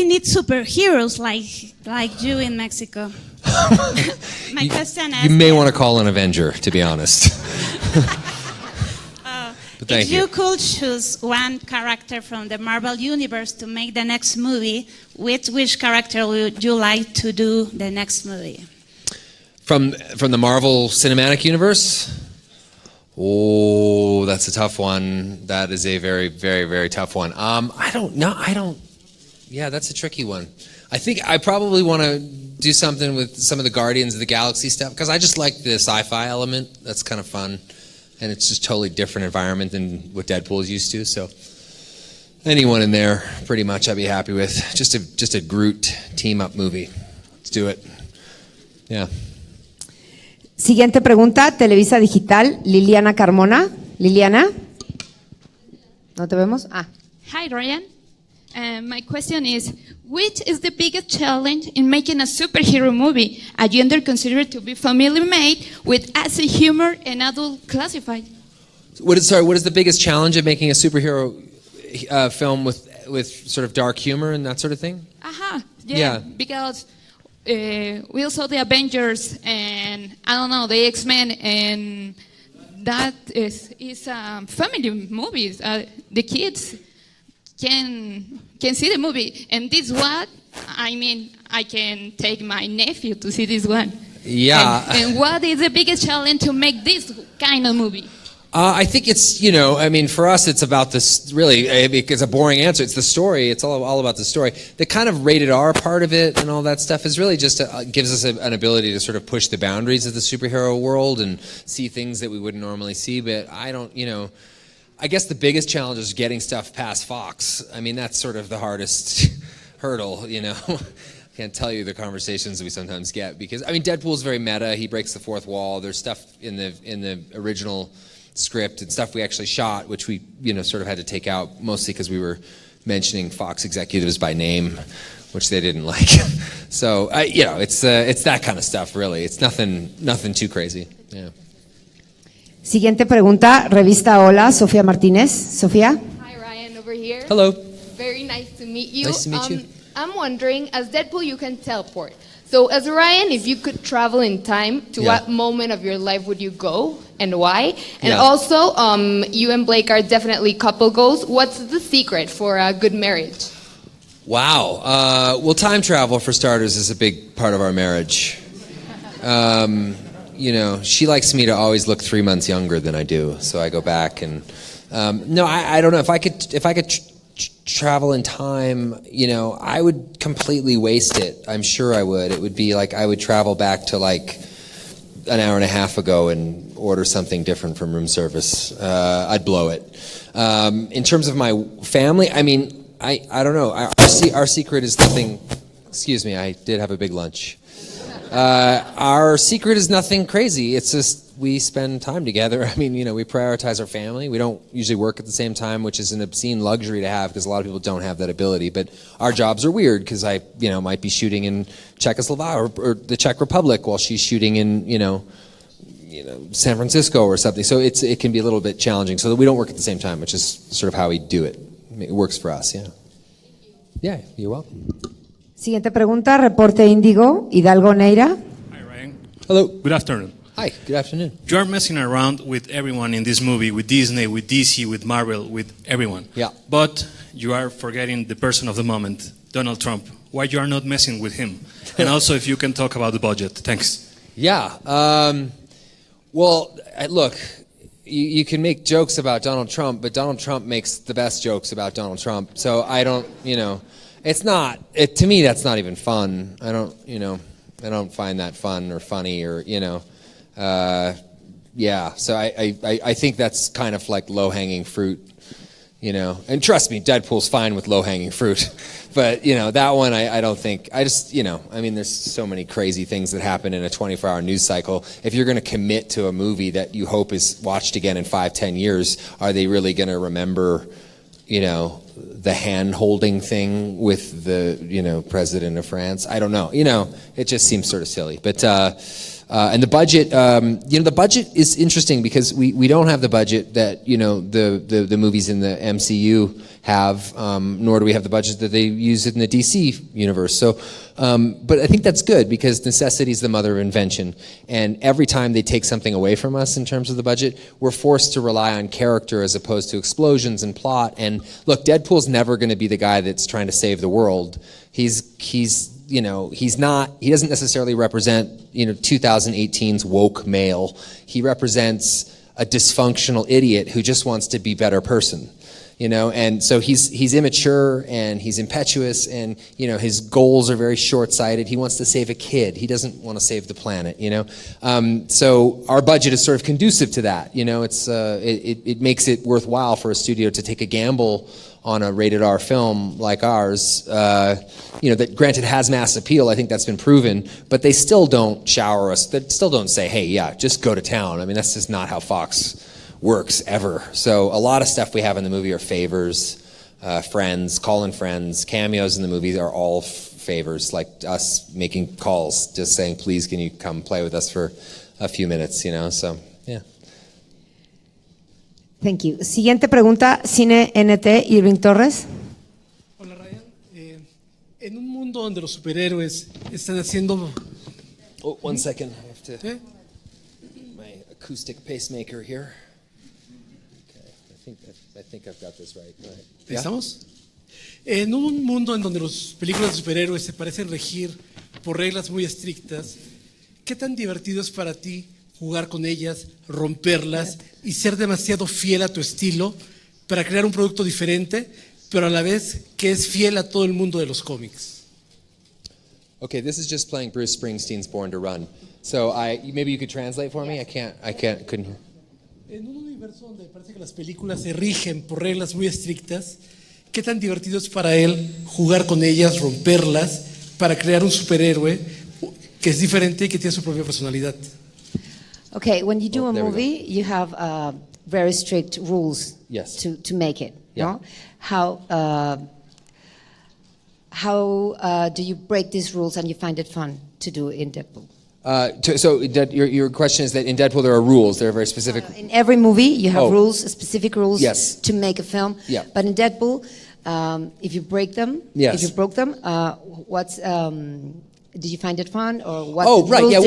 we need superheroes like you in Mexico. My question is... You may want to call an Avenger, to be honest. If you could choose one character from the Marvel Universe to make the next movie, which character would you like to do the next movie? From the Marvel Cinematic Universe? Oh, that's a tough one. That is a very, very, very tough one. I don't know. Yeah, that's a tricky one. I think I probably want to do something with some of the Guardians of the Galaxy stuff, because I just like the sci-fi element. That's kind of fun. And it's just totally different environment than what Deadpool is used to. So anyone in there, pretty much, I'd be happy with. Just a Groot team-up movie. Let's do it. Yeah. Siguiente pregunta, Televisa Digital, Liliana Carmona. Liliana, ¿no te vemos? Hi, Ryan. My question is, which is the biggest challenge in making a superhero movie, a genre considered to be family made with acid humor and adult classified? What is the biggest challenge of making a superhero film with sort of dark humor and that sort of thing? Yeah. Because we saw the Avengers and I don't know, the X-Men, and that is family movies. The kids can see the movie, and this one, I mean, I can take my nephew to see this one. Yeah. And what is the biggest challenge to make this kind of movie? I think it's, for us, it's about this, really, it's a boring answer. It's the story. It's all about the story. The kind of rated R part of it and all that stuff is really just gives us an ability to sort of push the boundaries of the superhero world and see things that we wouldn't normally see. But I guess the biggest challenge is getting stuff past Fox. I mean, that's sort of the hardest hurdle, Can't tell you the conversations we sometimes get because, Deadpool's very meta. He breaks the fourth wall. There's stuff in the original script and stuff we actually shot, which we, sort of had to take out, mostly because we were mentioning Fox executives by name, which they didn't like. So, it's that kind of stuff, really. It's nothing too crazy. Yeah. Siguiente pregunta, revista Hola, Sofía Martínez. Sofía. Hi, Ryan, over here. Hello. Very nice to meet you. Nice to meet you. I'm wondering, as Deadpool, you can teleport. So, as Ryan, if you could travel in time, to what moment of your life would you go and why? And also, you and Blake are definitely couple goals. What's the secret for a good marriage? Wow. Well, time travel, for starters, is a big part of our marriage. She likes me to always look 3 months younger than I do, so I go back and no, I don't know if I could travel in time. I would completely waste it. I'm sure I would. It would be like I would travel back to like an hour and a half ago and order something different from room service. I'd blow it. In terms of my family, I don't know. Our secret is nothing. Excuse me, I did have a big lunch. Our secret is nothing crazy. It's just we spend time together. We prioritize our family. We don't usually work at the same time, which is an obscene luxury to have because a lot of people don't have that ability. But our jobs are weird because I, might be shooting in Czechoslovakia or the Czech Republic while she's shooting in, San Francisco or something. So it can be a little bit challenging. So that we don't work at the same time, which is sort of how we do it. It works for us, yeah. Yeah, you're welcome. Siguiente pregunta, Reporte Índigo, Hidalgo Neira. Hi, Ryan. Hello. Good afternoon. Hi, good afternoon. You are messing around with everyone in this movie, with Disney, with DC, with Marvel, with everyone. Yeah. But you are forgetting the person of the moment, Donald Trump. Why you are not messing with him? And also, if you can talk about the budget. Thanks. Yeah. Well, look, you can make jokes about Donald Trump, but Donald Trump makes the best jokes about Donald Trump. So I don't, it's not, to me, that's not even fun. I don't find that fun or funny or, yeah. So I think that's kind of like low-hanging fruit, and trust me, Deadpool's fine with low-hanging fruit, but, that one, I don't think, there's so many crazy things that happen in a 24-hour news cycle. If you're going to commit to a movie that you hope is watched again in 5-10 years, are they really going to remember, the hand-holding thing with the, president of France. I don't know. It just seems sort of silly. But and the budget, the budget is interesting because we don't have the budget that the movies in the MCU have, nor do we have the budget that they use in the DC universe. So, but I think that's good because necessity is the mother of invention. And every time they take something away from us in terms of the budget, we're forced to rely on character as opposed to explosions and plot. And look, Deadpool's never going to be the guy that's trying to save the world. He doesn't necessarily represent, 2018's woke male. He represents a dysfunctional idiot who just wants to be a better person, and so he's immature and he's impetuous and, his goals are very short-sighted. He wants to save a kid. He doesn't want to save the planet, So our budget is sort of conducive to that, it makes it worthwhile for a studio to take a gamble on a rated R film like ours, that granted has mass appeal. I think that's been proven, but they still don't shower us. They still don't say, hey, yeah, just go to town. I mean, that's just not how Fox works ever. So a lot of stuff we have in the movie are favors, friends, call-in friends, cameos in the movie are all favors, like us making calls, just saying, please, can you come play with us for a few minutes, so, yeah. Thank you. Siguiente pregunta, Cine NT, Irving Torres. Hola Ryan. En un mundo donde los superhéroes están haciendo... Oh, 1 second. I have to... My acoustic pacemaker here. Okay, I think I've got this right. Go ahead. ¿Estamos? En un mundo en donde las películas de superhéroes se parecen regir por reglas muy estrictas, ¿qué tan divertido es para ti jugar con ellas, romperlas y ser demasiado fiel a tu estilo para crear un producto diferente, pero a la vez que es fiel a todo el mundo de los cómics? Okay, this is just playing Bruce Springsteen's Born to Run. So maybe you could translate for me? Couldn't hear. En un universo donde parece que las películas se rigen por reglas muy estrictas, ¿qué tan divertido es para él jugar con ellas, romperlas, para crear un superhéroe que es diferente y que tiene su propia personalidad? Okay, when you do a there we movie, you have very strict rules Yes. to make it. Yeah. No? How do you break these rules and you find it fun to do in Deadpool? Your question is that in Deadpool there are rules. There are very specific. In every movie, you have Oh. rules, specific rules Yes. to make a film. Yeah. But in Deadpool, if you break them, Yes. if you broke them, did you find it fun, or what? Oh, right. rules Yeah.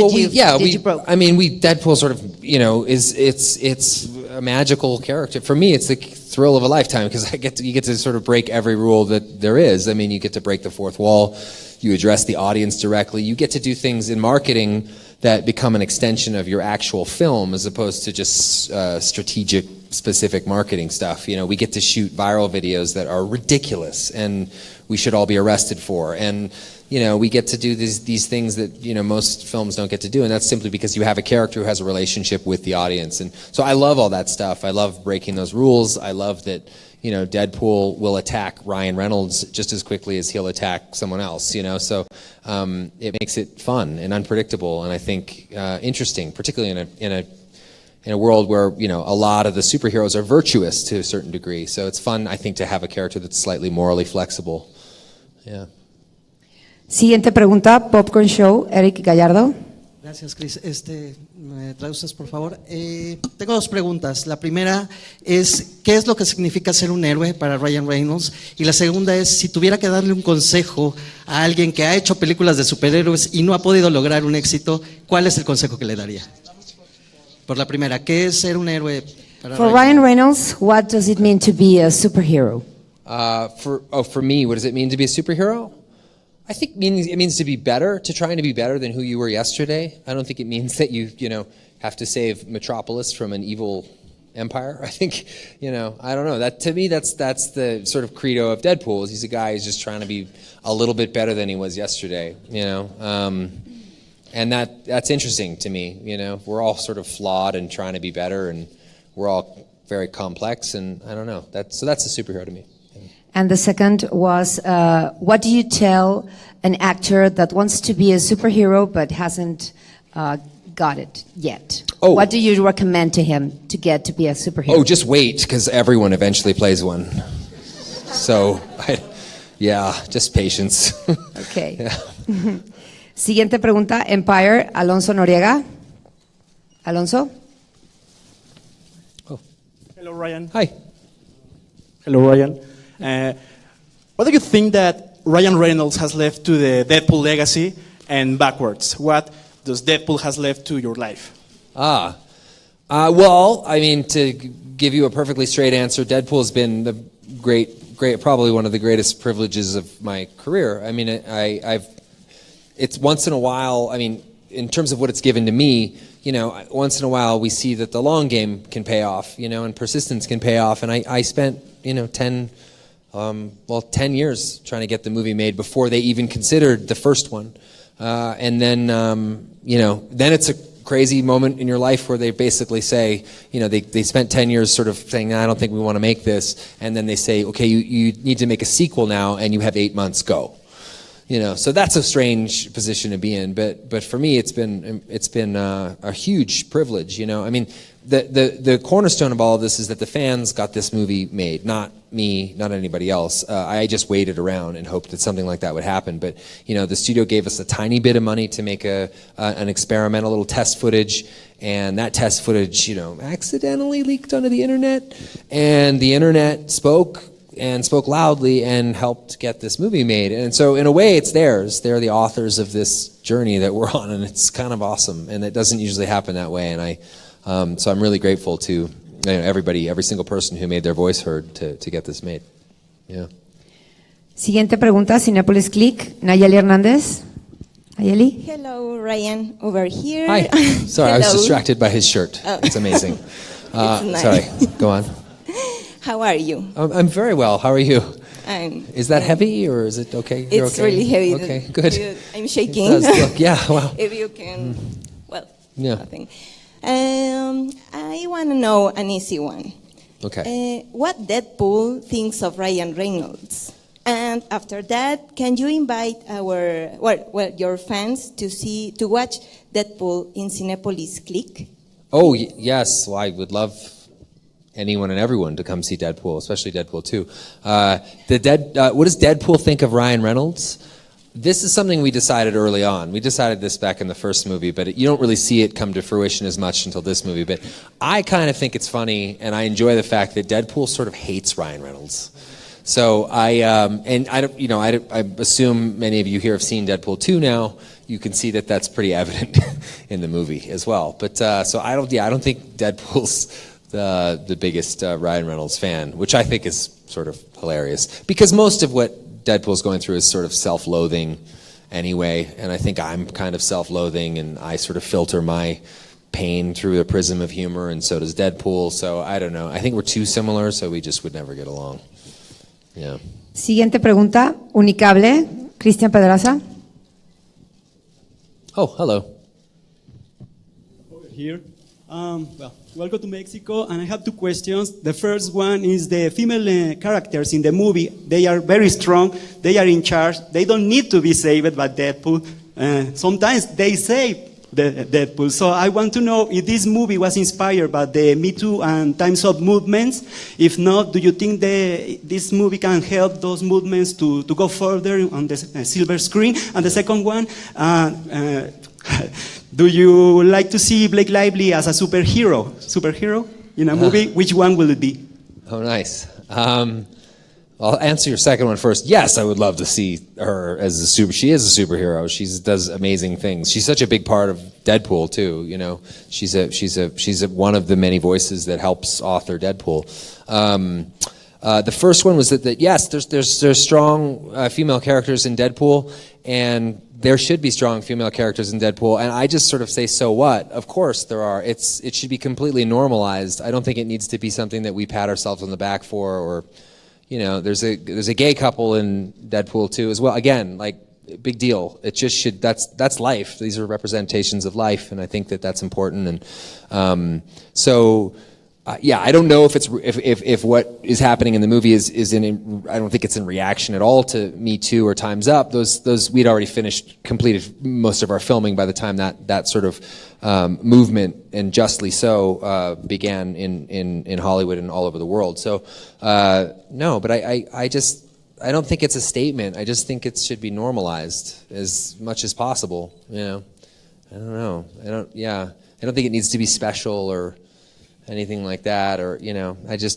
Well, did you broke? I mean, Deadpool sort of, it's a magical character. For me, it's the thrill of a lifetime because you get to sort of break every rule that there is. I mean, you get to break the fourth wall. You address the audience directly. You get to do things in marketing that become an extension of your actual film as opposed to just strategic, specific marketing stuff. We get to shoot viral videos that are ridiculous and we should all be arrested for. And we get to do these things that most films don't get to do, and that's simply because you have a character who has a relationship with the audience. And so I love all that stuff. I love breaking those rules. I love that Deadpool will attack Ryan Reynolds just as quickly as he'll attack someone else. So it makes it fun and unpredictable, and I think interesting, particularly in a world where a lot of the superheroes are virtuous to a certain degree. So it's fun, I think, to have a character that's slightly morally flexible. Yeah. Siguiente pregunta, Popcorn Show, Eric Gallardo. Gracias, Chris. ¿Me traduces, por favor? Tengo dos preguntas. La primera es, ¿qué es lo que significa ser un héroe para Ryan Reynolds? Y la segunda es, si tuviera que darle un consejo a alguien que ha hecho películas de superhéroes y no ha podido lograr un éxito, ¿cuál es el consejo que le daría? Por la primera, ¿qué es ser un héroe para For Ryan Reynolds, what does it mean to be a superhero? For me, what does it mean to be a superhero? I think it means to be better, to trying to be better than who you were yesterday. I don't think it means that you have to save Metropolis from an evil empire. I think, I don't know. That to me, that's the sort of credo of Deadpool. Is he's a guy who's just trying to be a little bit better than he was yesterday. And that's interesting to me. We're all sort of flawed and trying to be better, and we're all very complex. And I don't know. That's a superhero to me. And the second was, what do you tell an actor that wants to be a superhero but hasn't got it yet? Oh. What do you recommend to him to get to be a superhero? Oh, just wait, because everyone eventually plays one. So, yeah, just patience. Okay. Yeah. Siguiente pregunta, Empire, Alonso Noriega. Alonso. Hello, Ryan. Hi. Hello, Ryan. What do you think that Ryan Reynolds has left to the Deadpool legacy, and backwards? What does Deadpool has left to your life? Well, I mean, to give you a perfectly straight answer, Deadpool's been the great, probably one of the greatest privileges of my career. I mean, it's once in a while, I mean, in terms of what it's given to me, you know, once in a while we see that the long game can pay off, you know, and persistence can pay off. And I spent, you know, 10 years trying to get the movie made before they even considered the first one. And then, you know, then it's a crazy moment in your life where they basically say, you know, they spent 10 years sort of saying, I don't think we want to make this. And then they say, okay, you need to make a sequel now and you have 8 months, go. You know, so that's a strange position to be in, but for me, it's been a huge privilege. You know, I mean, the cornerstone of all of this is that the fans got this movie made, not me, not anybody else. I just waited around and hoped that something like that would happen. But you know, the studio gave us a tiny bit of money to make an experimental little test footage, and that test footage, you know, accidentally leaked onto the internet, and the internet spoke loudly and helped get this movie made. And so in a way it's theirs. They're the authors of this journey that we're on, and it's kind of awesome. And it doesn't usually happen that way. And so I'm really grateful to, you know, everybody, every single person who made their voice heard to get this made. Yeah. Siguiente pregunta, Cinepolis Click, Nayeli Hernández. Nayeli. Hello, Ryan, over here. Hi. Sorry, I was distracted by his shirt. Oh. It's amazing. It's nice. Sorry, go on. How are you? I'm very well. How are you? Is that heavy or is it okay? You're It's okay? really heavy. Okay, good. I'm shaking. It does look, yeah, wow. If you can, well, Yeah. nothing. I want to know an easy one. Okay. What Deadpool thinks of Ryan Reynolds? And after that, can you invite your fans to watch Deadpool in Cinepolis Click? Oh, yes. Well, I would love anyone and everyone to come see Deadpool, especially Deadpool 2. What does Deadpool think of Ryan Reynolds? This is something we decided early on. We decided this back in the first movie, but you don't really see it come to fruition as much until this movie. But I kind of think it's funny, and I enjoy the fact that Deadpool sort of hates Ryan Reynolds. So I assume many of you here have seen Deadpool 2 now. You can see that that's pretty evident in the movie as well. But so I don't think Deadpool's the biggest Ryan Reynolds fan, which I think is sort of hilarious, because most of what Deadpool's going through is sort of self-loathing anyway, and I think I'm kind of self-loathing, and I sort of filter my pain through the prism of humor, and so does Deadpool. So I don't know. I think we're too similar, so we just would never get along. Yeah. Siguiente pregunta, Unicable, Cristian Pedraza. Oh, hello. Over here. Welcome to Mexico, and I have 2 questions. The first one is the female characters in the movie. They are very strong. They are in charge. They don't need to be saved by Deadpool. Sometimes they save the Deadpool. So I want to know if this movie was inspired by the Me Too and Time's Up movements. If not, do you think this movie can help those movements to go further on the silver screen? And the second one, do you like to see Blake Lively as a superhero in a movie? Which one will it be? Oh, nice. I'll answer your second one first. Yes, I would love to see her as a She is a superhero. She does amazing things. She's such a big part of Deadpool too. You know, she's one of the many voices that helps author Deadpool. The first one was that yes, there's strong female characters in Deadpool, and there should be strong female characters in Deadpool, and I just sort of say, so what? Of course there are. It should be completely normalized. I don't think it needs to be something that we pat ourselves on the back for, or, you know, there's a gay couple in Deadpool too as well. Again, like, big deal. It just should. That's life. These are representations of life, and I think that that's important. And so Yeah, I don't know if what is happening in the movie is I don't think it's in reaction at all to Me Too or Time's Up. Those we'd already completed most of our filming by the time that sort of movement, and justly so, began in Hollywood and all over the world. So no, but I don't think it's a statement. I just think it should be normalized as much as possible. You know, I don't know. I don't think it needs to be special or anything like that, or, you know,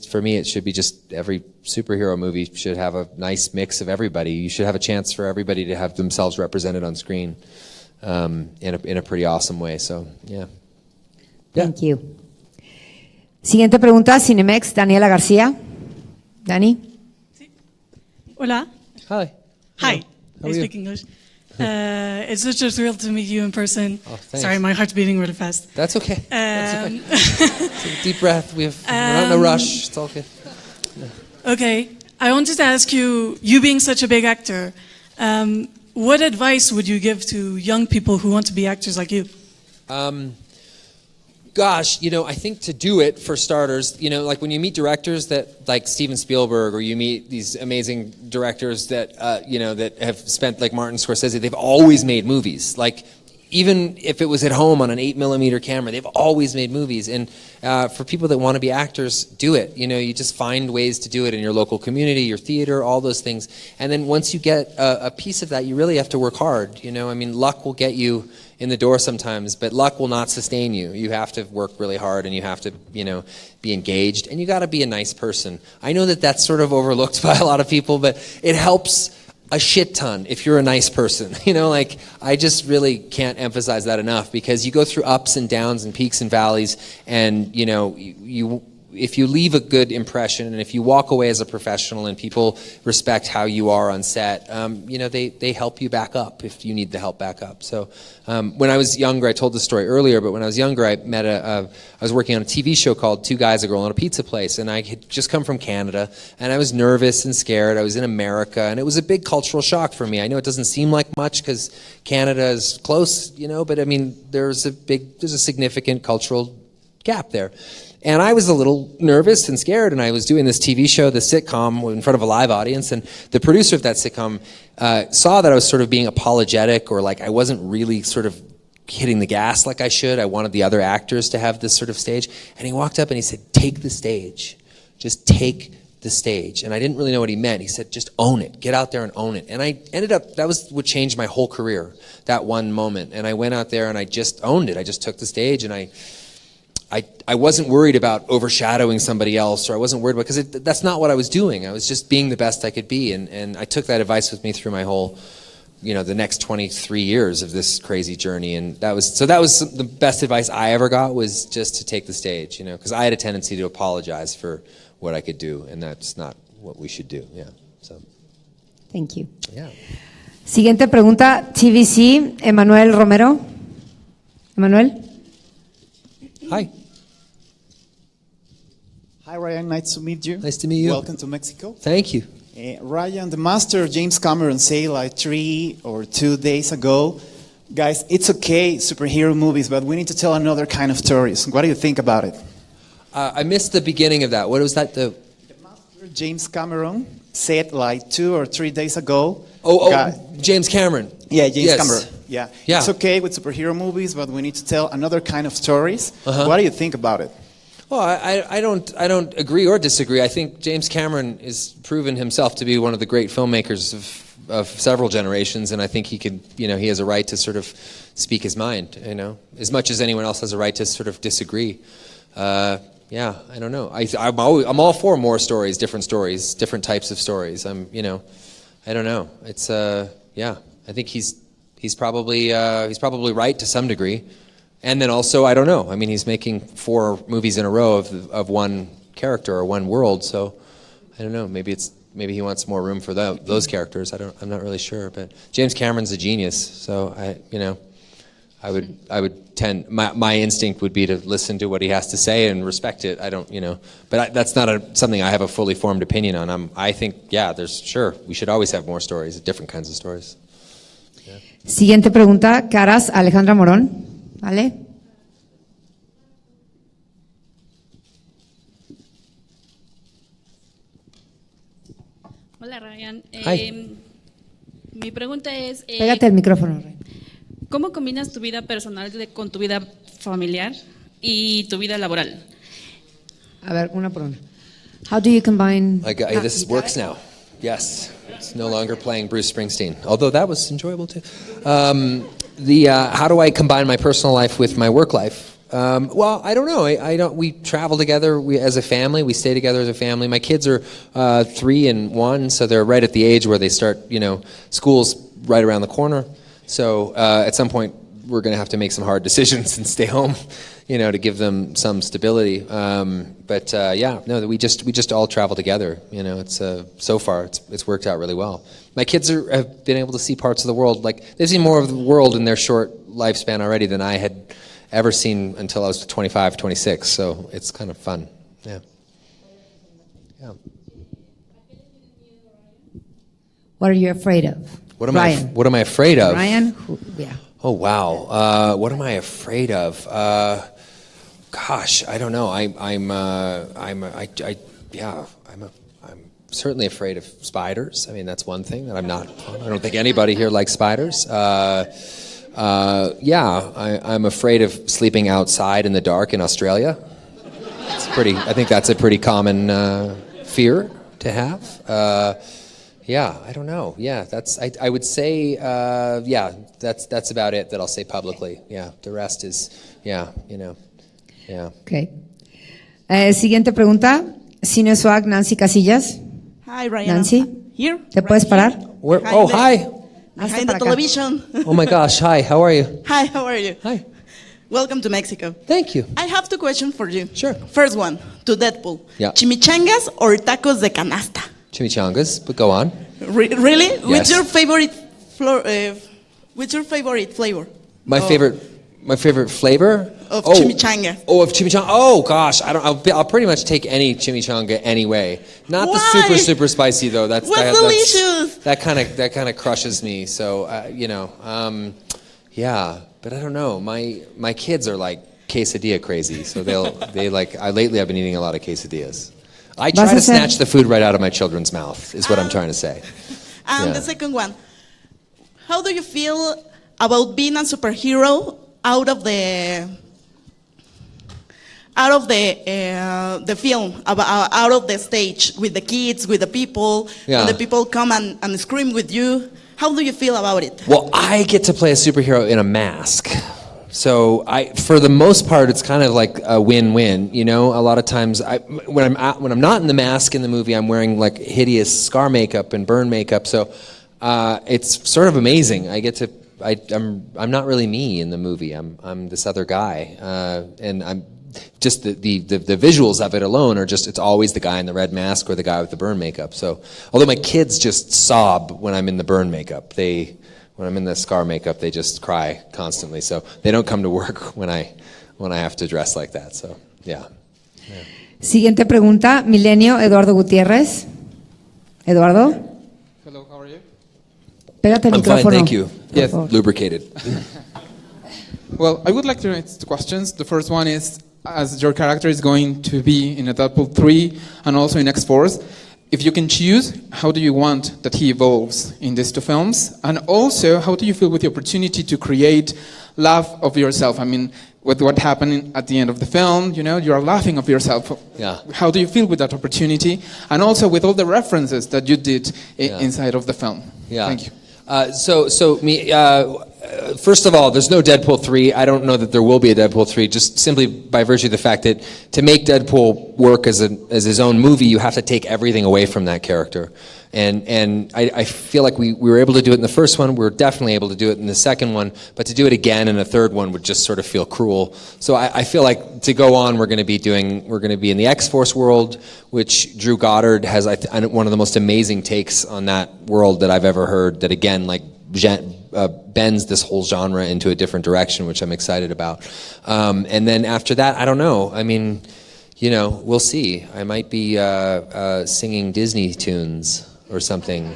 for me, it should be just every superhero movie should have a nice mix of everybody. You should have a chance for everybody to have themselves represented on screen in a pretty awesome way. So, yeah. Thank you. Siguiente pregunta, Cinemex, Daniela García. Dani. Hola. Hi. Hi. How I are speak you? English. It's such a thrill to meet you in person. Oh, thanks. Sorry, my heart's beating really fast. That's okay. Take a deep breath. We're not in a rush. It's all good. Okay. I wanted to ask you being such a big actor, what advice would you give to young people who want to be actors like you? Gosh, you know, I think to do it, for starters, you know, like when you meet directors like Steven Spielberg, or you meet these amazing directors that, you know, that have spent, like Martin Scorsese, they've always made movies. Like, even if it was at home on an 8mm camera, they've always made movies. And for people that want to be actors, do it. You know, you just find ways to do it in your local community, your theater, all those things. And then once you get a piece of that, you really have to work hard. You know, I mean, luck will get you in the door sometimes, but luck will not sustain you. You have to work really hard, and you have to, you know, be engaged, and you got to be a nice person. I know that that's sort of overlooked by a lot of people, but it helps a shit ton if you're a nice person. You know, like, I just really can't emphasize that enough, because you go through ups and downs and peaks and valleys, and, you know, if you leave a good impression, and if you walk away as a professional and people respect how you are on set, you know, they help you back up if you need the help back up. So when I was younger, I told the story earlier, but when I was younger, I met I was working on a TV show called Two Guys, a Girl, and a Pizza Place, and I had just come from Canada, and I was nervous and scared. I was in America, and it was a big cultural shock for me. I know it doesn't seem like much because Canada is close, you know, but I mean, there's a significant cultural gap there. And I was a little nervous and scared, and I was doing this TV show, the sitcom, in front of a live audience, and the producer of that sitcom saw that I was sort of being apologetic, or like I wasn't really sort of hitting the gas like I should. I wanted the other actors to have this sort of stage. And he walked up and he said, "Take the stage. Just take the stage." And I didn't really know what he meant. He said, "Just own it. Get out there and own it." And I ended up, that was what changed my whole career, that one moment. And I went out there and I just owned it. I just took the stage, and I wasn't worried about overshadowing somebody else, or I wasn't worried about, because that's not what I was doing. I was just being the best I could be, and I took that advice with me through my whole, you know, the next 23 years of this crazy journey. And that was the best advice I ever got, was just to take the stage, you know, because I had a tendency to apologize for what I could do, and that's not what we should do. Yeah. So. Thank you. Yeah. Siguiente pregunta, TVC, Emanuel Romero. Emanuel. Hi. Hi, Ryan. Nice to meet you. Nice to meet you. Welcome to Mexico. Thank you. Ryan, the master James Cameron said like 3 or 2 days ago, guys, it's okay, superhero movies, but we need to tell another kind of stories. What do you think about it? I missed the beginning of that. What was that? The master James Cameron said like 2 or 3 days ago. James Cameron. Yeah, James Yes. Cameron. Yeah. It's okay with superhero movies, but we need to tell another kind of stories. What do you think about it? Well, I don't agree or disagree. I think James Cameron has proven himself to be one of the great filmmakers of several generations, and I think he could, you know, he has a right to sort of speak his mind, you know, as much as anyone else has a right to sort of disagree. Yeah, I don't know. I'm all for more stories, different types of stories. You know, I don't know. It's yeah. I think he's probably right to some degree. And then also, I don't know. I mean, he's making 4 movies in a row of one character or one world. So I don't know. Maybe he wants more room for those characters. I'm not really sure. But James Cameron's a genius. So I would tend, my instinct would be to listen to what he has to say and respect it. I don't, you know, but that's not something I have a fully formed opinion on. I think, yeah, we should always have more stories, different kinds of stories. Yeah. Siguiente pregunta, Caras, Alejandra Morón. ¿Vale? Hola Ryan. Hi. Mi pregunta es, Pégate el micrófono, Rey. ¿cómo combinas tu vida personal con tu vida familiar y tu vida laboral? A ver, una por una. How do you combine... This works now. Yes. It's no longer playing Bruce Springsteen, although that was enjoyable too. How do I combine my personal life with my work life? Well, I don't know. I don't. We travel together as a family. We stay together as a family. My kids are 3 and 1, so they're right at the age where they start. School's right around the corner. So at some point, we're going to have to make some hard decisions and stay home, to give them some stability. We just all travel together. It's so far it's worked out really well. My kids have been able to see parts of the world, like they've seen more of the world in their short lifespan already than I had ever seen until I was 25, 26. So it's kind of fun. Yeah. What are you afraid of? What am I afraid of? Ryan, yeah. Oh wow! What am I afraid of? Gosh, I don't know. I'm certainly afraid of spiders. I mean, that's one thing that I'm not. I don't think anybody here likes spiders. I'm afraid of sleeping outside in the dark in Australia. I think that's a pretty common fear to have. I don't know. Yeah, I would say, that's about it that I'll say publicly. Yeah, the rest is, yeah. Okay. Siguiente pregunta. CineSwag, Nancy Casillas. Hi, Ryan. Nancy, Here. ¿te puedes parar? Hi. Behind the television. Oh my gosh, hi, how are you? Hi, how are you? Hi. Welcome to Mexico. Thank you. I have 2 questions for you. Sure. First one, to Deadpool. Yeah. Chimichangas or tacos de canasta? Chimichangas, but go on. Really? Yes. What's your favorite flavor? My favorite flavor Of chimichanga. Oh, of chimichanga. Oh gosh, I'll pretty much take any chimichanga anyway. Not Why? the super spicy though. That's delicious. That kind of crushes me. So But I don't know. My kids are like quesadilla crazy. So lately I've been eating a lot of quesadillas. I try to snatch the food right out of my children's mouth, is what I'm trying to say. And the second one, how do you feel about being a superhero out of the film, out of the stage, with the kids, with the people, when the people come and scream with you? How do you feel about it? Well, I get to play a superhero in a mask. So for the most part, it's kind of like a win-win. A lot of times, when I'm not in the mask in the movie, I'm wearing like hideous scar makeup and burn makeup. So it's sort of amazing. I'm not really me in the movie. I'm this other guy, and I'm just the visuals of it alone are just, it's always the guy in the red mask or the guy with the burn makeup. So although my kids just sob when I'm in the burn makeup, when I'm in the scar makeup, they just cry constantly. So they don't come to work when I have to dress like that. So yeah. Siguiente pregunta, Milenio, Eduardo Gutiérrez. Eduardo. Hello, how are you? Pégate el I'm micrófono. fine, thank you. Yes. Lubricated. Well, I would like to raise 2 questions. The first one is, as your character is going to be in Deadpool 3 and also in X-Force, if you can choose, how do you want that he evolves in these 2 films? And also, how do you feel with the opportunity to create laugh of yourself? I mean, with what happened at the end of the film, you are laughing of yourself. Yeah. How do you feel with that opportunity? And also with all the references that you did inside of the film. Yeah. Thank you. First of all, there's no Deadpool 3. I don't know that there will be a Deadpool 3, just simply by virtue of the fact that to make Deadpool work as his own movie, you have to take everything away from that character. And I feel like we were able to do it in the first one. We were definitely able to do it in the second one, but to do it again in a third one would just sort of feel cruel. So I feel like to go on, we're going to be in the X-Force world, which Drew Goddard has one of the most amazing takes on that world that I've ever heard. That again, bends this whole genre into a different direction, which I'm excited about. And then after that, I don't know. I mean, we'll see. I might be singing Disney tunes or something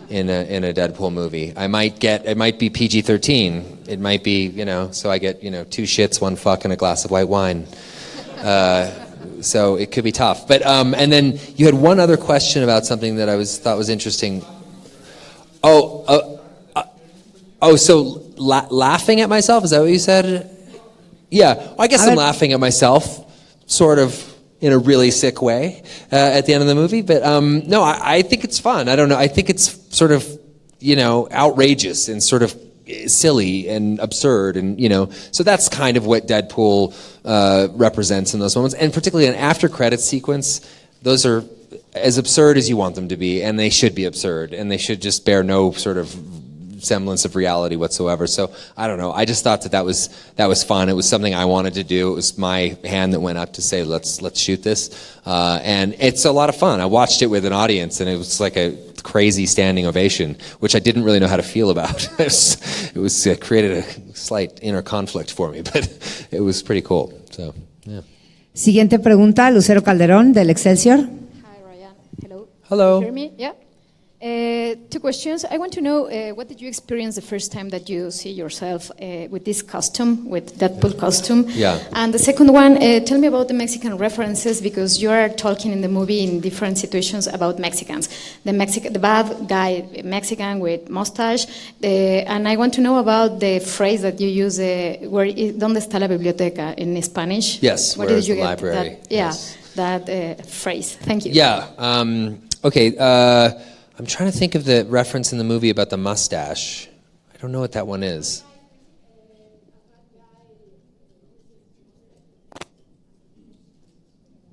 in a Deadpool movie. It might be PG-13. It might be, so I get, 2 shits, 1 fuck, and a glass of white wine. so it could be tough. But and then you had one other question about something that I thought was interesting. So laughing at myself, is that what you said? Yeah, I guess I'm laughing at myself, sort of in a really sick way at the end of the movie. But no, I think it's fun. I don't know. I think it's sort of, outrageous and sort of silly and absurd, and so that's kind of what Deadpool represents in those moments, and particularly an after credits sequence. Those are as absurd as you want them to be, and they should be absurd, and they should just bear no sort of semblance of reality whatsoever. So I don't know. I just thought that was fun. It was something I wanted to do. It was my hand that went up to say, let's shoot this, and it's a lot of fun. I watched it with an audience, and it was like a crazy standing ovation, which I didn't really know how to feel about. It created a slight inner conflict for me, but it was pretty cool. So yeah. Siguiente pregunta, Lucero Calderón del Excelsior. Hi, Ryan. Hello. Hello. Can you hear me? Yeah. Two questions. I want to know what did you experience the first time that you see yourself with this costume, with Deadpool costume? Yeah. And the second one, tell me about the Mexican references, because you are talking in the movie in different situations about Mexicans. The bad guy Mexican with mustache, and I want to know about the phrase that you use, ¿Dónde está la biblioteca in Spanish? Yes, where where's did you the get library? that? Yeah, yes. That phrase. Thank you. Yeah. Okay. I'm trying to think of the reference in the movie about the mustache. I don't know what that one is.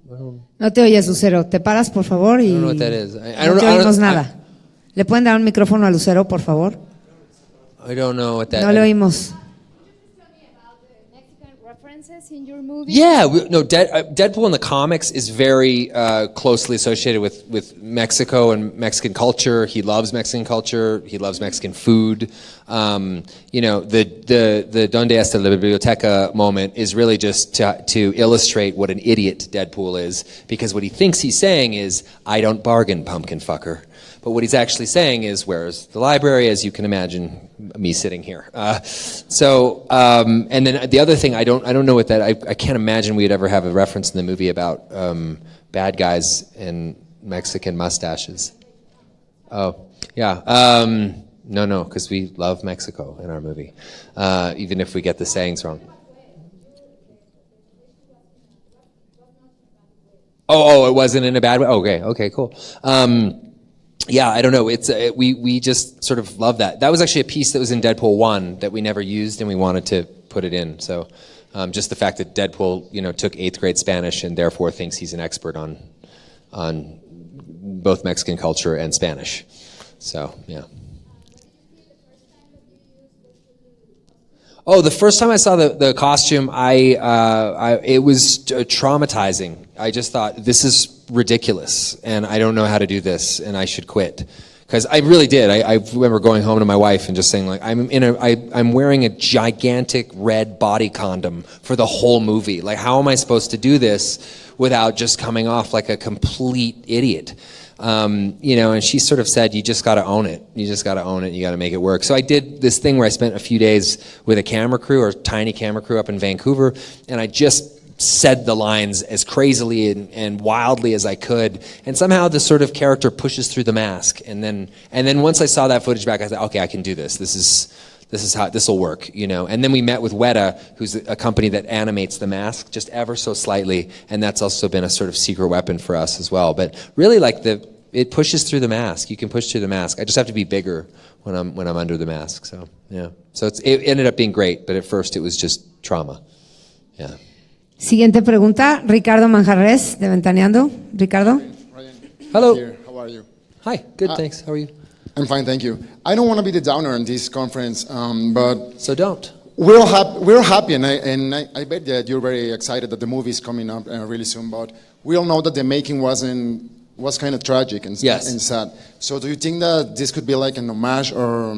No te oyes, Lucero. Te paras, por favor. Y I don't know what that is. No te oímos nada. ¿Le pueden dar un micrófono a Lucero, por favor? I don't know what that is. No le oímos. In your movie? Yeah, Deadpool in the comics is very closely associated with Mexico and Mexican culture. He loves Mexican culture. He loves Mexican food. The Donde está la biblioteca moment is really just to illustrate what an idiot Deadpool is, because what he thinks he's saying is, I don't bargain, pumpkin fucker. But what he's actually saying is, where's the library, as you can imagine me sitting here. And then the other thing, I don't know what that, I can't imagine we'd ever have a reference in the movie about bad guys and Mexican mustaches. Oh, yeah. No, because we love Mexico in our movie, even if we get the sayings wrong. Oh, it wasn't in a bad way? Okay, cool. Yeah, I don't know. It's we just sort of love that. That was actually a piece that was in Deadpool 1 that we never used, and we wanted to put it in. So just the fact that Deadpool, took 8th grade Spanish and therefore thinks he's an expert on both Mexican culture and Spanish. So, yeah. Oh, the first time I saw the costume, it was traumatizing. I just thought, this is ridiculous, and I don't know how to do this, and I should quit. Because I really did. I remember going home to my wife and just saying, like, I'm wearing a gigantic red body condom for the whole movie. Like, how am I supposed to do this without just coming off like a complete idiot? And she sort of said, you just got to own it. You just got to own it. You got to make it work. So I did this thing where I spent a few days with a camera crew, or a tiny camera crew up in Vancouver, and I just said the lines as crazily and wildly as I could, and somehow this sort of character pushes through the mask. And then once I saw that footage back, I thought, okay, I can do this. This is how this will work, And then we met with Weta, who's a company that animates the mask just ever so slightly, and that's also been a sort of secret weapon for us as well. But really, it pushes through the mask. You can push through the mask. I just have to be bigger when I'm under the mask. So yeah. So it ended up being great, but at first it was just trauma. Yeah. Siguiente pregunta, Ricardo Manjarres de Ventaneando. Ricardo. Hello. Here. How are you? Hi. Good. Thanks. How are you? I'm fine, thank you. I don't want to be the downer in this conference, but so don't. We're happy, and I bet that you're very excited that the movie is coming up really soon. But we all know that the making was kind of tragic and sad. So do you think that this could be like an homage or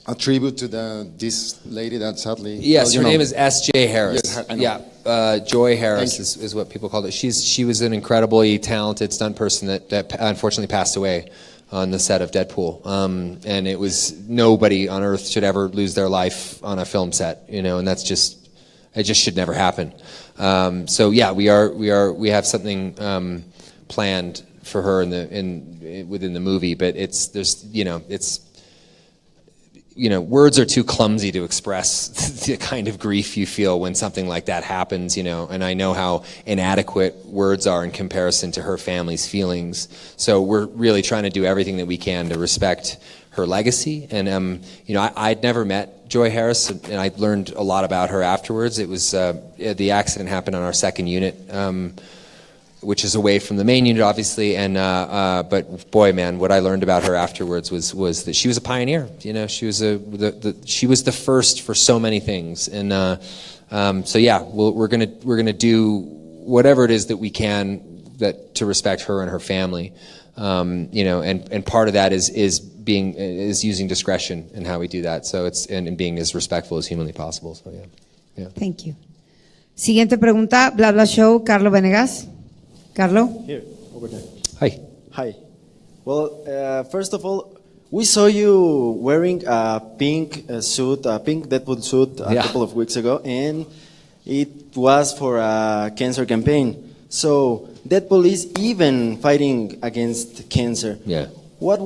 a tribute to this lady that sadly? Yes, her name is S.J. Harris. Yes, Joy Harris is what people called it. She was an incredibly talented stunt person that unfortunately passed away on the set of Deadpool. And it was, nobody on earth should ever lose their life on a film set, and it just should never happen. So yeah, we have something planned for her within the movie, but words are too clumsy to express the kind of grief you feel when something like that happens, and I know how inadequate words are in comparison to her family's feelings. So we're really trying to do everything that we can to respect her legacy. And, I'd never met Joy Harris, and I learned a lot about her afterwards. It was, the accident happened on our second unit, which is away from the main unit, obviously. And but boy, man, what I learned about her afterwards was that she was a pioneer. She was she was the first for so many things. And so yeah, we're gonna do whatever it is that we can to respect her and her family. And part of that is using discretion in how we do that. So and being as respectful as humanly possible. So yeah. Thank you. Siguiente pregunta, Bla Bla Show, Carlo Venegas. Carlo? Here, over there. Hi. Hi. Well, first of all, we saw you wearing a pink suit, a pink Deadpool suit a couple of weeks ago, and it was for a cancer campaign. So Deadpool is even fighting against cancer. Yeah. What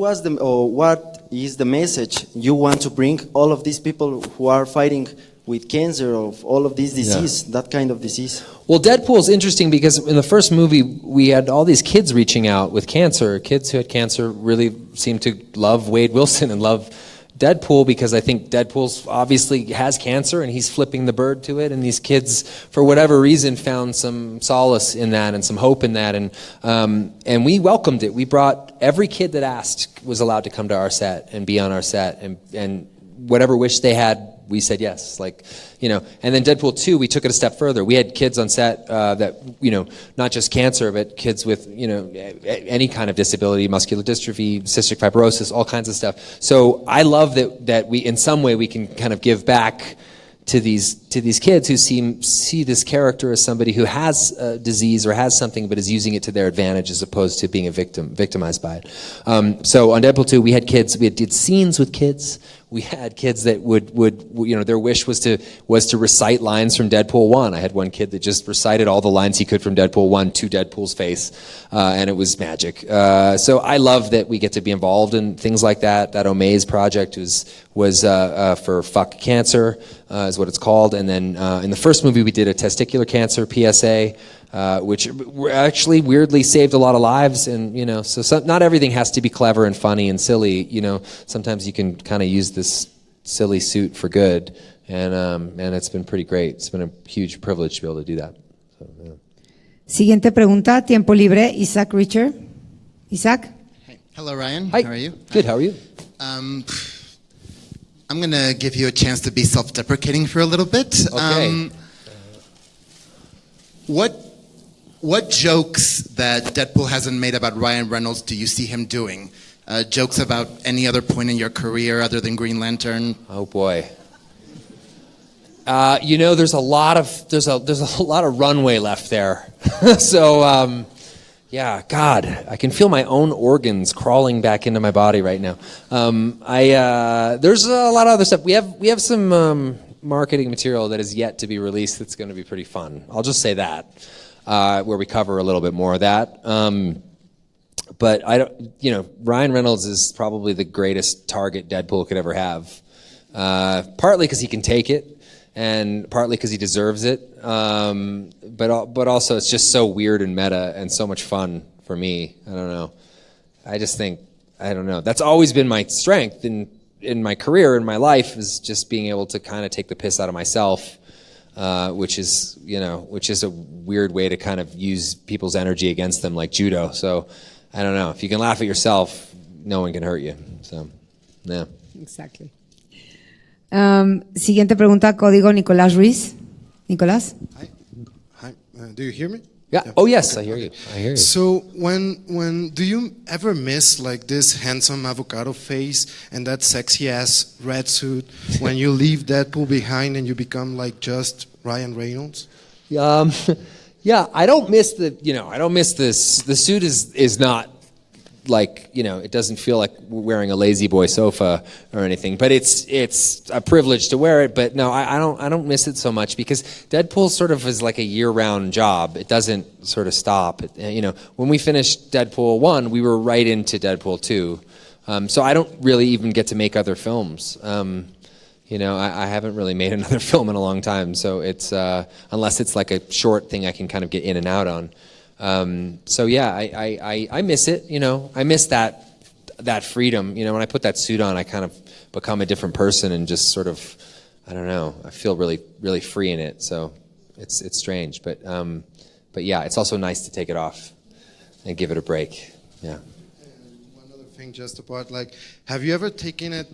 is the message you want to bring all of these people who are fighting with cancer, of all of this disease, that kind of disease? Well, Deadpool's interesting because in the first movie, we had all these kids reaching out with cancer. Kids who had cancer really seemed to love Wade Wilson and love Deadpool, because I think Deadpool's obviously has cancer and he's flipping the bird to it. And these kids, for whatever reason, found some solace in that and some hope in that. And we welcomed it. We brought every kid that asked was allowed to come to our set and be on our set. And whatever wish they had, we said yes, and then Deadpool 2, we took it a step further. We had kids on set that, not just cancer, but kids with, any kind of disability, muscular dystrophy, cystic fibrosis, all kinds of stuff. So I love that we, in some way, we can kind of give back to these kids who see this character as somebody who has a disease or has something but is using it to their advantage as opposed to being victimized by it. So on Deadpool 2, we did scenes with kids. We had kids that would their wish was to recite lines from Deadpool 1. I had one kid that just recited all the lines he could from Deadpool 1 to Deadpool's face, and it was magic. So I love that we get to be involved in things like that. That Omaze project was for Fuck Cancer, is what it's called. And then in the first movie, we did a testicular cancer PSA, which actually weirdly saved a lot of lives. And so not everything has to be clever and funny and silly. Sometimes you can kind of use this silly suit for good, and it's been pretty great. It's been a huge privilege to be able to do that. So, yeah. Siguiente pregunta, tiempo libre, Isaac Richer. Isaac? Hey. Hello, Ryan. Hi. How are you? Good. How are you? I'm going to give you a chance to be self-deprecating for a little bit. Okay. What jokes that Deadpool hasn't made about Ryan Reynolds do you see him doing? Jokes about any other point in your career other than Green Lantern? Oh boy. There's a lot of runway left there. So yeah, God, I can feel my own organs crawling back into my body right now. There's a lot of other stuff. We have some marketing material that is yet to be released that's going to be pretty fun. I'll just say that, where we cover a little bit more of that. But Ryan Reynolds is probably the greatest target Deadpool could ever have. Partly because he can take it, and partly because he deserves it. But also it's just so weird and meta and so much fun for me. I don't know. I don't know. That's always been my strength in my career, in my life, is just being able to kind of take the piss out of myself, which is a weird way to kind of use people's energy against them, like judo. So I don't know. If you can laugh at yourself, no one can hurt you. So, yeah. Exactly. Siguiente pregunta, código Nicolás Ruiz. Nicolás? Hi. Do you hear me? Yeah. Oh yes, okay. I hear you. So when do you ever miss like this handsome avocado face and that sexy ass red suit when you leave Deadpool behind and you become like just Ryan Reynolds? Yeah, I don't miss the suit is not like like, it doesn't feel like wearing a lazy boy sofa or anything, but it's a privilege to wear it. But no, I don't miss it so much because Deadpool sort of is like a year-round job. It doesn't sort of stop. When we finished Deadpool 1, we were right into Deadpool 2. So I don't really even get to make other films. I haven't really made another film in a long time, so it's unless it's like a short thing I can kind of get in and out on. So yeah, I miss it. I miss that freedom. When I put that suit on, I kind of become a different person and just sort of, I don't know. I feel really, really free in it. So it's strange, but yeah, it's also nice to take it off and give it a break. Yeah. Thing just about have you ever taken it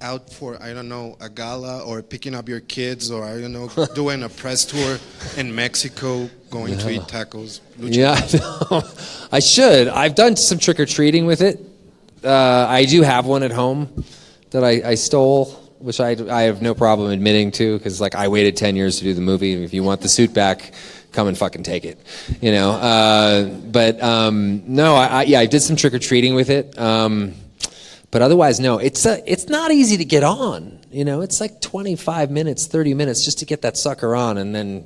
out for a gala or picking up your kids or doing a press tour in Mexico going to eat tacos? Yeah, I should. I've done some trick-or-treating with it. I do have one at home that I stole, which I have no problem admitting to because I waited 10 years to do the movie. If you want the suit back, come and fucking take it, no, I did some trick-or-treating with it, but otherwise, no, it's not easy to get on, it's like 25 minutes, 30 minutes just to get that sucker on, and then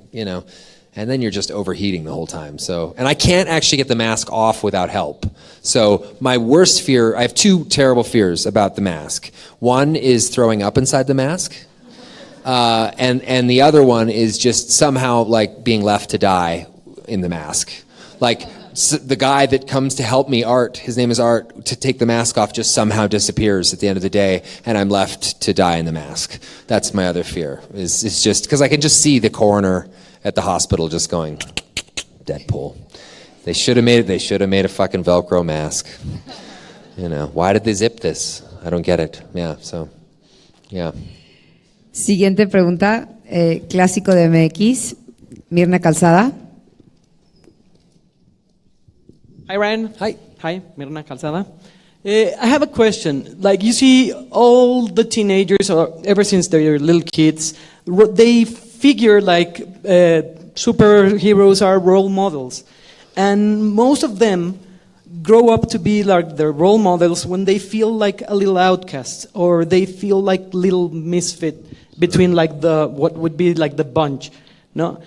you're just overheating the whole time, and I can't actually get the mask off without help. So my worst fear, I have two terrible fears about the mask. One is throwing up inside the mask. And the other one is just somehow being left to die in the mask. The guy that comes to help me, Art, his name is Art, to take the mask off just somehow disappears at the end of the day and I'm left to die in the mask. That's my other fear, is just because I can just see the coroner at the hospital just going, Deadpool. They should have made a fucking Velcro mask. Why did they zip this? I don't get it. Yeah, so, yeah. Siguiente pregunta, clásico de MX, Mirna Calzada. Hi, Ryan. Hi, Mirna Calzada. I have a question. You see, all the teenagers, or ever since they're little kids, they figure superheroes are role models, and most of them grow up to be their role models when they feel like a little outcast, or they feel like little misfit between what would be the bunch. No?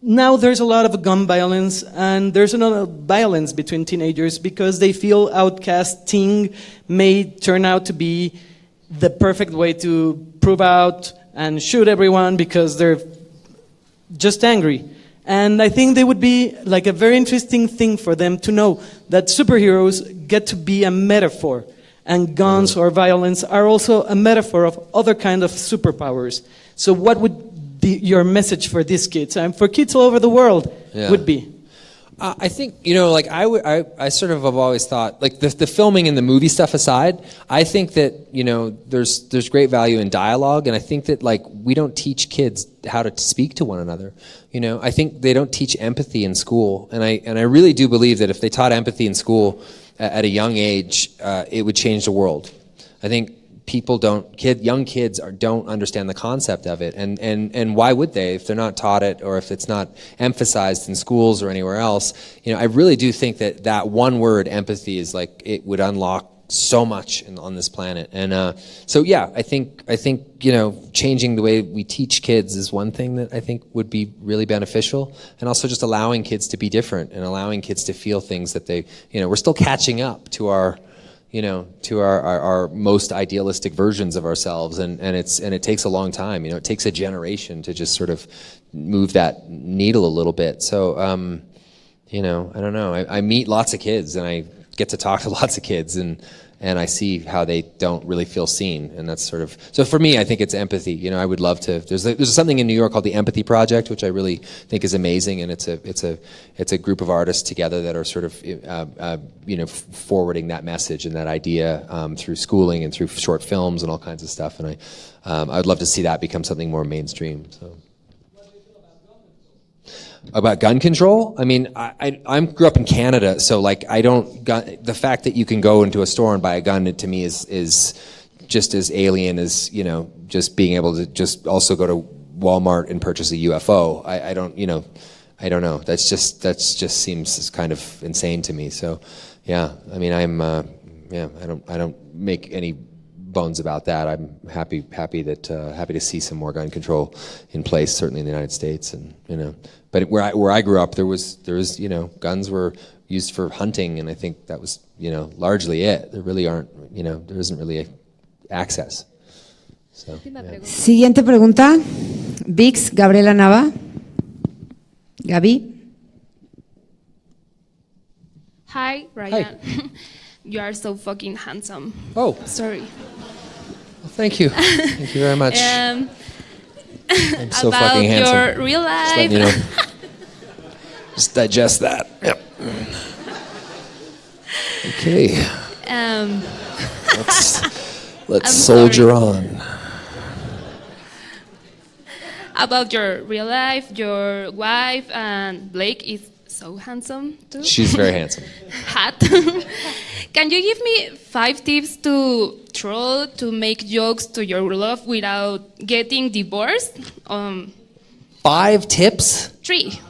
Now there's a lot of gun violence, and there's a lot of violence between teenagers because they feel outcasting may turn out to be the perfect way to prove out and shoot everyone because they're just angry. And I think they would be a very interesting thing for them to know that superheroes get to be a metaphor, and guns or violence are also a metaphor of other kind of superpowers. So what would be your message for these kids and for kids all over the world would be? I think, I sort of have always thought, the filming and the movie stuff aside, I think that, there's great value in dialogue, and I think that, we don't teach kids how to speak to one another. I think they don't teach empathy in school, and I really do believe that if they taught empathy in school at a young age, it would change the world. I think young kids don't understand the concept of it, and why would they if they're not taught it or if it's not emphasized in schools or anywhere else? I really do think that one word, empathy, is it would unlock so much on this planet. And so yeah, I think changing the way we teach kids is one thing that I think would be really beneficial, and also just allowing kids to be different and allowing kids to feel things that they we're still catching up to our most idealistic versions of ourselves, and it takes a long time. It takes a generation to just sort of move that needle a little bit. So I don't know. I meet lots of kids, and I get to talk to lots of kids, and I see how they don't really feel seen, and that's sort of, so for me, I think it's empathy. I would love to. There's something in New York called the Empathy Project, which I really think is amazing, and it's a group of artists together that are sort of forwarding that message and that idea through schooling and through short films and all kinds of stuff, and I'd love to see that become something more mainstream. So. About gun control? I mean, I grew up in Canada, so the fact that you can go into a store and buy a gun, to me is just as alien as, just being able to just also go to Walmart and purchase a UFO. I don't know. That just seems kind of insane to me. So, yeah, I mean, I don't make any bones about that. I'm happy to see some more gun control in place, certainly in the United States, and But where I grew up, there was guns were used for hunting, and I think that was largely it. There really aren't there isn't really access. So, yeah. Siguiente pregunta, Vix, Gabriela Nava. Gaby. Hi, Ryan. Hi. You are so fucking handsome. Oh. Sorry. Well, thank you. Thank you very much. I'm so about fucking handsome. Your real life. Just letting you know. Just digest that. Yep. Okay. Let's soldier on. About your real life, your wife, and Blake is so handsome too. She's very handsome. Hot. Can you give me 5 tips to troll, to make jokes to your love without getting divorced? 5 tips? 3.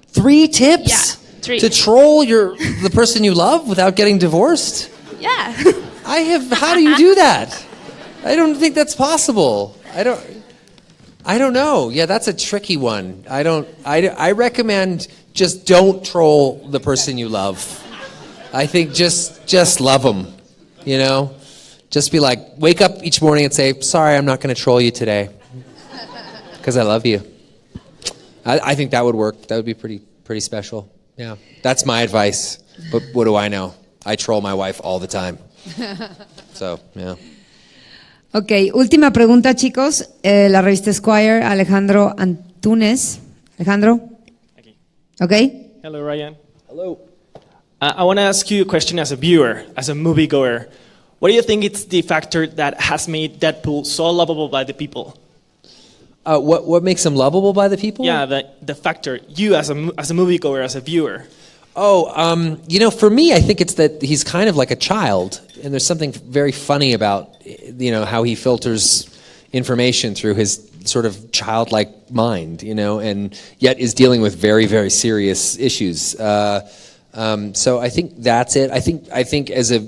3 tips? Yeah, 3. To troll the person you love without getting divorced? Yeah. How do you do that? I don't think that's possible. I don't know. Yeah, that's a tricky one. I recommend just don't troll the person you love. I think just love them, Just be like, wake up each morning and say, sorry, I'm not going to troll you today because I love you. I think that would work. That would be pretty special. Yeah, that's my advice. But what do I know? I troll my wife all the time. So, yeah. Ok, última pregunta, chicos. La revista Esquire, Alejandro Antunes. Alejandro? Okay. Hello, Ryan. Hello. I want to ask you a question as a viewer, as a moviegoer. What do you think it's the factor that has made Deadpool so lovable by the people? What makes him lovable by the people? Yeah, the factor. You as a moviegoer, as a viewer. Oh, for me, I think it's that he's kind of like a child, and there's something very funny about, how he filters information through his sort of childlike mind, and yet is dealing with very, very serious issues. So I think that's it. I think as a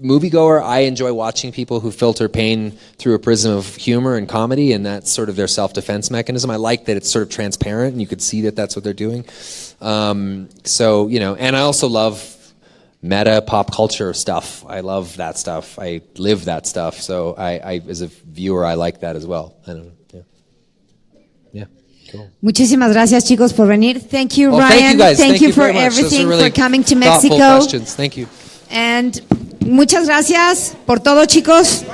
moviegoer, I enjoy watching people who filter pain through a prism of humor and comedy, and that's sort of their self-defense mechanism. I like that it's sort of transparent, and you could see that that's what they're doing. So, and I also love meta pop culture stuff. I love that stuff. I live that stuff. So I as a viewer, I like that as well. I don't know. Yeah. Cool. Muchísimas gracias, chicos, por venir. Thank you, Ryan. Thank you, guys. Thank you for very much. everything, Those are really for coming to thoughtful Mexico. questions. Thank you. And muchas gracias por todo, chicos.